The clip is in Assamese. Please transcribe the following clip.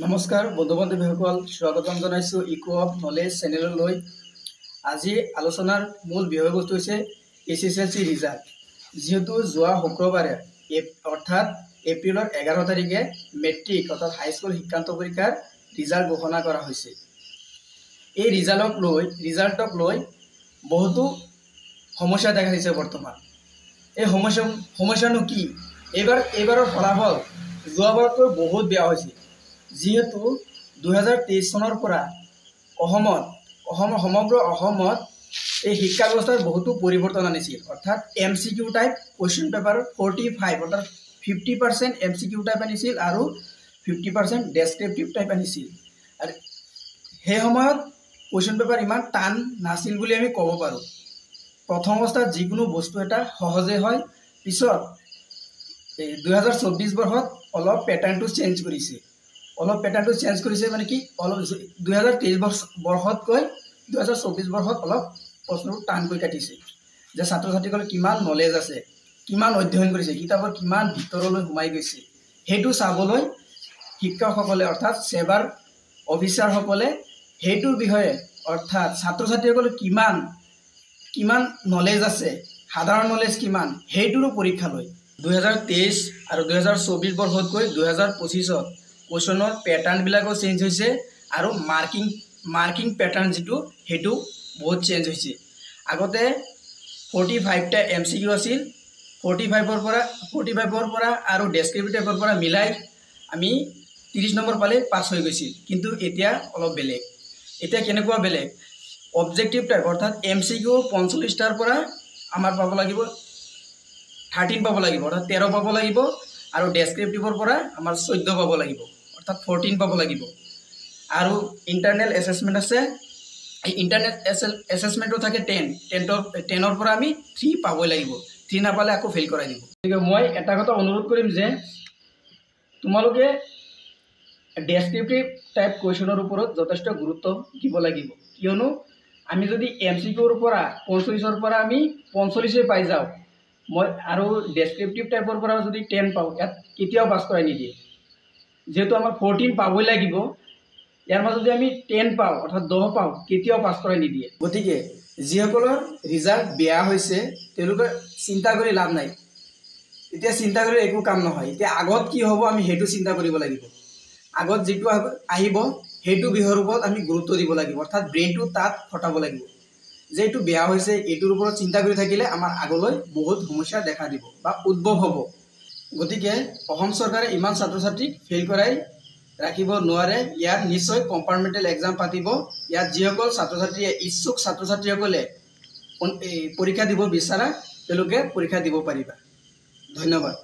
নমস্কাৰ বন্ধু বান্ধৱীসকল, স্বাগতম জনাইছোঁ ইকো অফ নলেজ চেনেললৈ। আজি আলোচনাৰ মূল বিষয়বস্তু হৈছে SSLC ৰিজাল্ট। যিহেতু যোৱা শুক্ৰবাৰে অৰ্থাৎ এপ্ৰিলৰ 11 তাৰিখে মেট্ৰিক অৰ্থাৎ হাইস্কুল শিক্ষান্ত পৰীক্ষাৰ ৰিজাল্ট ঘোষণা কৰা হৈছে। এই ৰিজাল্টক লৈ বহুতো সমস্যা দেখা দিছে বৰ্তমান। এই সমস্যানো কি? এইবাৰৰ ফলাফল যোৱাবাৰতকৈ বহুত বেয়া হৈছে। যিহেতু 2023 চনৰ পৰা সমগ্ৰ অসমত এই শিক্ষা ব্যৱস্থাৰ বহুতো পৰিৱৰ্তন আনিছিল। অৰ্থাৎ MCQ টাইপ কুৱেশ্যন পেপাৰ 45 অৰ্থাৎ 50% MCQ টাইপ আনিছিল আৰু 50% ডেছক্ৰিপটিভ টাইপ আনিছিল। আৰু সেই সময়ত কুৱেশ্যন পেপাৰ ইমান টান নাছিল বুলি আমি ক'ব পাৰোঁ। প্ৰথম অৱস্থাত যিকোনো বস্তু এটা সহজে হয়, পিছত 2024 বৰ্ষত অলপ পেটাৰ্ণটো চেঞ্জ কৰিছে। মানে কি, অলপ 2023 বৰ্ষতকৈ 2024 বৰ্ষত অলপ প্ৰশ্নটো টানকৈ কাটিছে। যে ছাত্ৰ ছাত্ৰীসকলে কিমান নলেজ আছে, কিমান অধ্যয়ন কৰিছে, কিতাপৰ কিমান ভিতৰলৈ সোমাই গৈছে, সেইটো চাবলৈ শিক্ষকসকলে অৰ্থাৎ ছেবাৰ অফিচাৰসকলে সেইটোৰ বিষয়ে অৰ্থাৎ ছাত্ৰ ছাত্ৰীসকলে কিমান নলেজ আছে, সাধাৰণ নলেজ কিমান, সেইটোৰো পৰীক্ষা লয়। 2023 আৰু 2024 বৰ্ষতকৈ 2025ত কুৱেশ্যনৰ পেটাৰ্ণবিলাকো চেঞ্জ হৈছে আৰু মাৰ্কিং পেটাৰ্ণ সেইটো বহুত চেঞ্জ হৈছে। আগতে 45টা MCQ আছিল, 45ৰ পৰা আৰু ডেছক্ৰিপটিভৰ পৰা মিলাই আমি 30 নম্বৰ পালে পাছ হৈ গৈছিল। কিন্তু এতিয়া অলপ বেলেগ। এতিয়া কেনেকুৱা বেলেগ? অবজেক্টিভ টাইপ অৰ্থাৎ MCQ 45টাৰ পৰা আমাৰ পাব লাগিব 13 পাব লাগিব, অৰ্থাৎ 13 পাব লাগিব, আৰু ডেছক্ৰিপটিভৰ পৰা আমাৰ 14 পাব লাগিব, অৰ্থাৎ 14 পাব লাগিব। আৰু ইণ্টাৰনেল এছেছমেণ্ট আছে, এই ইণ্টাৰনেল এছেছমেণ্টটো থাকে 10ৰ পৰা আমি 3 পাবই লাগিব। 3 নাপালে আকৌ ফেইল কৰাই দিব। গতিকে মই এটা কথা অনুৰোধ কৰিম যে তোমালোকে ডেছক্ৰিপটিভ টাইপ কুৱেশ্যনৰ ওপৰত যথেষ্ট গুৰুত্ব দিব লাগিব। কিয়নো আমি যদি MCQৰ পৰা 45ৰ পৰা আমি 45 পাই যাওঁ, আৰু ডেছক্ৰিপটিভ টাইপৰ পৰা যদি 10 পাওঁ, ইয়াত কেতিয়াও পাছ কৰাই নিদিয়ে। যিহেতু আমাৰ 14 পাবই লাগিব, ইয়াৰ মাজত যদি আমি 10 পাওঁ অৰ্থাৎ 10 পাওঁ, কেতিয়াও পাছ কৰাই নিদিয়ে। গতিকে যিসকলৰ ৰিজাল্ট বেয়া হৈছে তেওঁলোকে চিন্তা কৰি লাভ নাই। এতিয়া চিন্তা কৰি একো কাম নহয়। এতিয়া আগত কি হ'ব আমি সেইটো চিন্তা কৰিব লাগিব। আগত যিটো আহিব সেইটো বিষয়ৰ ওপৰত আমি গুৰুত্ব দিব লাগিব, অৰ্থাৎ ব্ৰেইনটো তাত খটাব লাগিব। যে এইটো বেয়া হৈছে, এইটোৰ ওপৰত চিন্তা কৰি থাকিলে আমাৰ আগলৈ বহুত সমস্যা দেখা দিব বা উদ্ভৱ হ'ব। গতিকে অসম চৰকাৰে ইমান ছাত্ৰ ছাত্ৰীক ফেইল কৰাই ৰাখিব নোৱাৰে। ইয়াত নিশ্চয় কম্পাৰ্টমেণ্টেল এক্সাম পাতিব। ইয়াত যিসকল ছাত্ৰ ছাত্ৰীয়ে ইচ্ছুক ছাত্ৰ ছাত্ৰীসকলে পৰীক্ষা দিব বিচাৰা তেওঁলোকে পৰীক্ষা দিব পাৰিবা। ধন্যবাদ।